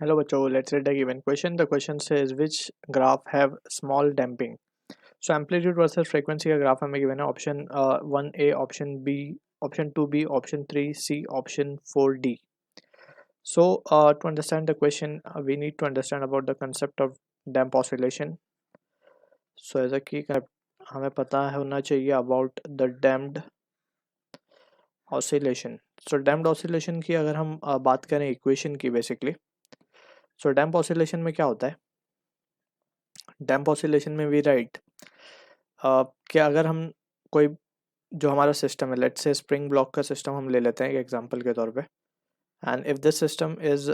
Hello बच्चों, let's read the given question. The question says which graph have small damping. So amplitude versus frequency का graph हमें given है option 1A, option B, option 2B, option 3C, option 4D. So to understand the question, we need to understand about the concept of damp oscillation. So ऐसा कि हमें पता होना चाहिए about the damped oscillation. So damped oscillation की अगर हम बात करें इक्वेशन की बेसिकली, so damped oscillation में क्या होता है? डैम्प ऑसिलेशन में वी राइट कि अगर हम कोई जो हमारा सिस्टम है, लेट्स से स्प्रिंग ब्लॉक का सिस्टम हम ले लेते हैं एक एग्जांपल के तौर पे, and if this system is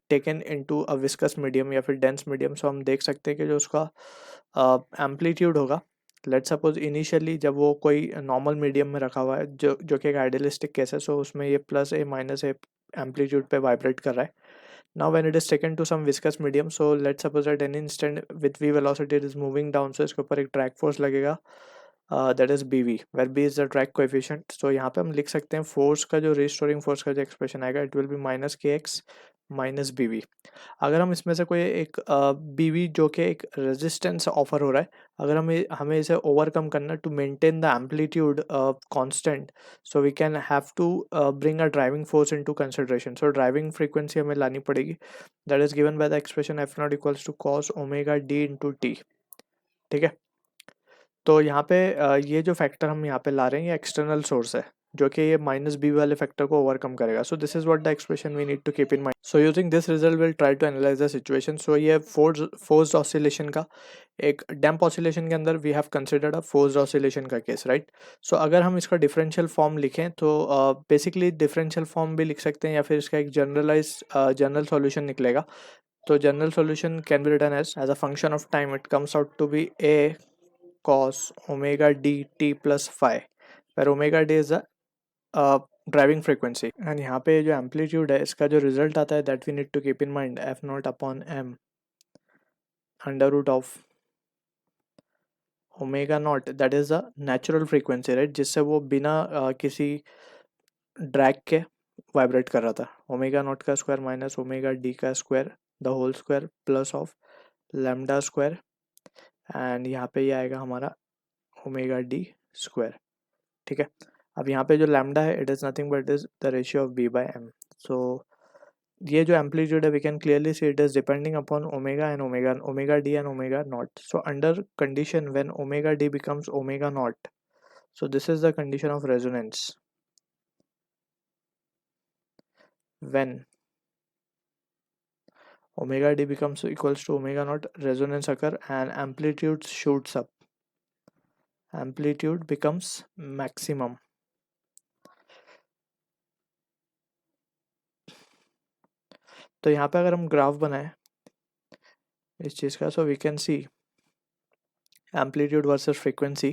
taken into a viscous medium या फिर डेंस मीडियम, सो हम देख सकते हैं कि जो उसका एम्पलीट्यूड होगा, लेट्स सपोज इनिशियली जब वो कोई नॉर्मल मीडियम में रखा हुआ है जो कि एक आइडियलिस्टिक केस है, सो उसमें ये plus A minus A amplitude पे वाइब्रेट कर रहा है. Now when it is taken to some viscous medium, so let's suppose at any instant with v velocity it is moving down, so इसके ऊपर एक drag force लगेगा, that is bv, where b is the drag coefficient. So यहाँ पे हम लिख सकते हैं फोर्स का जो रिस्टोरिंग फोर्स का जो एक्सप्रेशन आएगा, it will be माइनस के एक्स माइनस बी वी. अगर हम इसमें से कोई एक बी वी जो कि एक रेजिस्टेंस ऑफर हो रहा है, अगर हमें इसे ओवरकम करना to maintain the amplitude constant, so we can have to bring a driving force into consideration. So driving frequency हमें लानी पड़ेगी, that is given by the expression F naught equals to cos omega D into T. ठीक है, तो यहाँ पे ये जो फैक्टर हम यहाँ पे ला रहे हैं ये एक्सटर्नल सोर्स है जो कि ये माइनस बी वाले फैक्टर को ओवरकम करेगा. So this is what the expression we need to keep in mind. So using this result will try to analyze the situation. So ये फोर्स्ड ऑसिलेशन का एक डैम्प ऑसिलेशन के अंदर we have considered a forced oscillation का case, right. So अगर हम इसका differential form लिखें तो बेसिकली डिफरेंशियल फॉर्म भी लिख सकते हैं या फिर इसका एक जनरल सॉल्यूशन निकलेगा. तो general solution can be written as a function of time it comes out to be A cos omega d t plus phi, where omega d is a driving frequency. And यहाँ पे जो amplitude है इसका जो result आता है that we need to keep in mind, F naught upon M under root of omega naught, that is a natural frequency, right, जिससे वो बिना किसी ड्रैग के वाइब्रेट कर रहा था. ओमेगा नॉट का स्क्वायर माइनस ओमेगा डी का square the whole square plus of lambda square, and यहाँ पे ये आएगा हमारा ओमेगा डी स्क्वायर. ठीक है, अब यहाँ पे जो लैम्डा है it is nothing but is the ratio of B by M. So ये जो एम्पलीट्यूड है we can clearly see it is depending upon omega and omega D and omega naught. So under condition when omega D becomes omega naught, so this is the condition of resonance. When omega d becomes equals to omega naught, resonance occur and amplitude shoots up, amplitude becomes maximum. तो यहाँ पे अगर हम graph बनाए इस चीज़ का, so we can see amplitude versus frequency.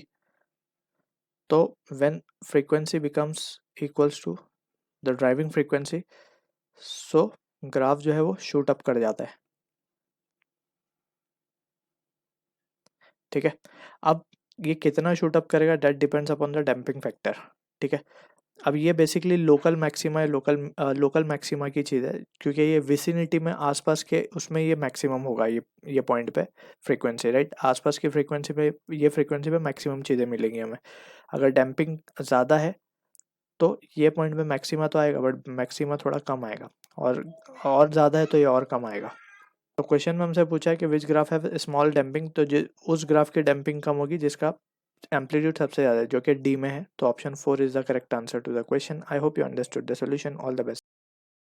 तो when frequency becomes equals to the driving frequency, so graph जो है वो शूट अप कर जाता है. ठीक है, अब ये कितना शूट अप करेगा that depends upon the damping factor. ठीक है, अब ये बेसिकली लोकल मैक्सिमा या लोकल मैक्सिमा की चीज़ है, क्योंकि ये विसिनिटी में आसपास के उसमें ये मैक्सिमम होगा, ये पॉइंट पे फ्रीक्वेंसी, राइट. आसपास की फ्रीक्वेंसी पे ये फ्रीक्वेंसी पे मैक्सिमम चीज़ें मिलेंगी हमें. अगर डैम्पिंग ज़्यादा है तो ये पॉइंट पे मैक्सिमा तो आएगा बट मैक्सिमा थोड़ा कम आएगा, और ज़्यादा है तो ये और कम आएगा. तो क्वेश्चन में हमसे पूछा है कि विच ग्राफ है स्मॉल डैम्पिंग, तो उस ग्राफ की डैम्पिंग कम होगी जिसका एम्पलीट्यूड सबसे ज़्यादा है जो कि डी में है. तो option 4 is the correct answer to the question. I hope you understood the solution. All the best.